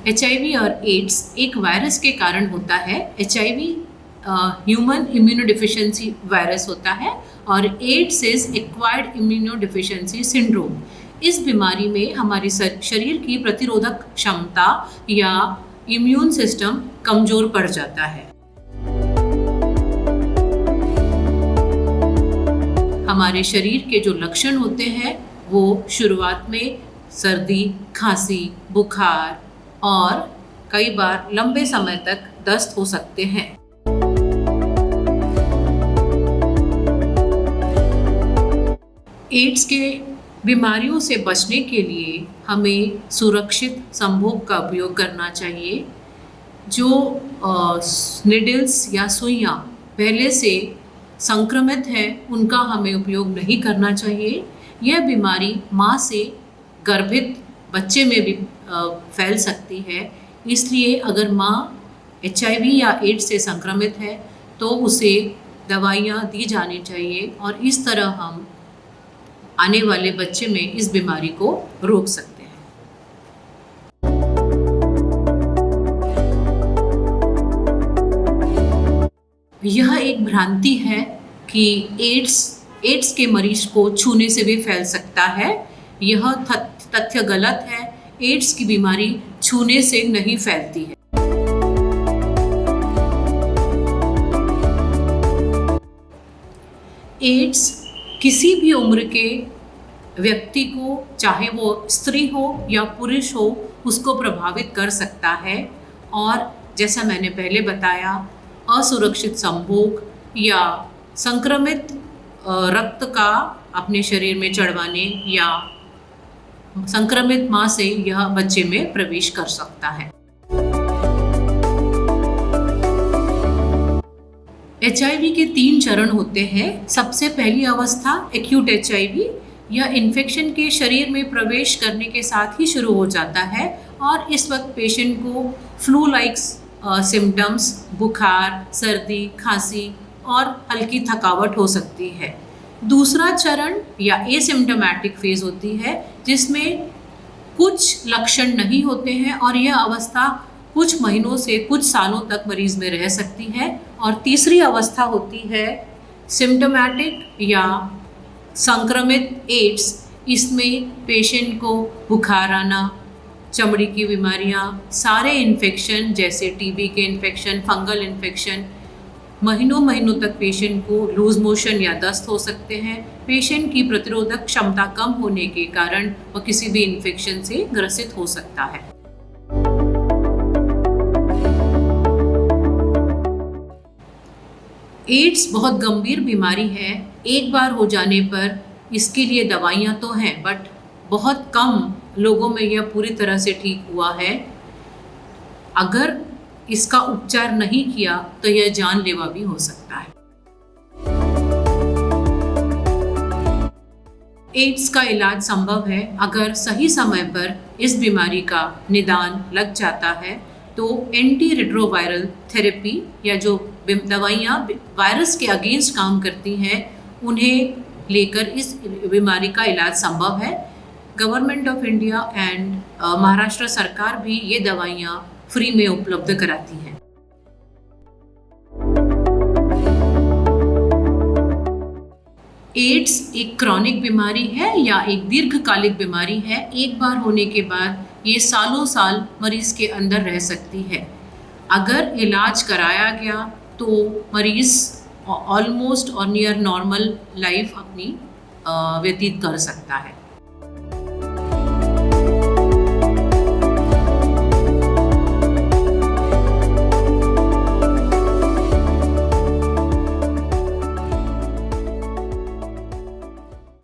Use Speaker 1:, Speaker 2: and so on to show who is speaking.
Speaker 1: HIV और ads एक virus के कारण होता है। HIV ह्यूमन इम्यूनोडिफिशियंसी वायरस होता है और AIDS is acquired immunodeficiency syndrome. इस बीमारी में हमारे शरीर की प्रतिरोधक क्षमता या इम्यून सिस्टम कमज़ोर पड़ जाता है। हमारे शरीर के जो लक्षण होते हैं वो शुरुआत में सर्दी, खांसी, बुखार और कई बार लंबे समय तक दस्त हो सकते हैं। एड्स के बीमारियों से बचने के लिए हमें सुरक्षित संभोग का उपयोग करना चाहिए। जो निडल्स या सुइयाँ पहले से संक्रमित है उनका हमें उपयोग नहीं करना चाहिए। यह बीमारी माँ से गर्भित बच्चे में भी फैल सकती है, इसलिए अगर माँ HIV या एड्स से संक्रमित है तो उसे दवाइयाँ दी जानी चाहिए और इस तरह हम आने वाले बच्चे में इस बीमारी को रोक सकते हैं। यह एक भ्रांति है कि एड्स के मरीज को छूने से भी फैल सकता है। यह तथ्य गलत है। एड्स की बीमारी छूने से नहीं फैलती है। एड्स किसी भी उम्र के व्यक्ति को, चाहे वो स्त्री हो या पुरुष हो, उसको प्रभावित कर सकता है और जैसा मैंने पहले बताया, असुरक्षित संभोग या संक्रमित रक्त का अपने शरीर में चढ़वाने या संक्रमित माँ से यह बच्चे में प्रवेश कर सकता है। HIV के 3 चरण होते हैं। सबसे पहली अवस्था एक्यूट HIV, यह इन्फेक्शन के शरीर में प्रवेश करने के साथ ही शुरू हो जाता है और इस वक्त पेशेंट को फ्लू लाइक सिम्टम्स, बुखार, सर्दी, खांसी और हल्की थकावट हो सकती है। दूसरा चरण या एसिम्प्टोमेटिक फेज होती है जिसमें कुछ लक्षण नहीं होते हैं और यह अवस्था कुछ महीनों से कुछ सालों तक मरीज में रह सकती है। और तीसरी अवस्था होती है सिम्प्टोमेटिक या संक्रमित एड्स। इसमें पेशेंट को बुखार आना, चमड़ी की बीमारियां, सारे इन्फेक्शन जैसे TB के इन्फेक्शन, फंगल इन्फेक्शन, महीनों तक पेशेंट को लूज मोशन या दस्त हो सकते हैं। पेशेंट की प्रतिरोधक क्षमता कम होने के कारण वह किसी भी इन्फेक्शन से ग्रसित हो सकता है। एड्स बहुत गंभीर बीमारी है। एक बार हो जाने पर इसके लिए दवाइयाँ तो हैं, बट बहुत कम लोगों में यह पूरी तरह से ठीक हुआ है। अगर इसका उपचार नहीं किया तो यह जानलेवा भी हो सकता है। एड्स का इलाज संभव है अगर सही समय पर इस बीमारी का निदान लग जाता है तो एंटी रेट्रोवायरल थेरेपी या जो दवाइयाँ वायरस के अगेंस्ट काम करती हैं उन्हें लेकर इस बीमारी का इलाज संभव है। Government of India and Maharashtra सरकार भी ये दवाइयाँ फ्री में उपलब्ध कराती है। एड्स एक क्रॉनिक बीमारी है या एक दीर्घकालिक बीमारी है। एक बार होने के बाद ये सालों साल मरीज के अंदर रह सकती है। अगर इलाज कराया गया तो मरीज ऑलमोस्ट और नियर नॉर्मल लाइफ अपनी व्यतीत कर सकता है।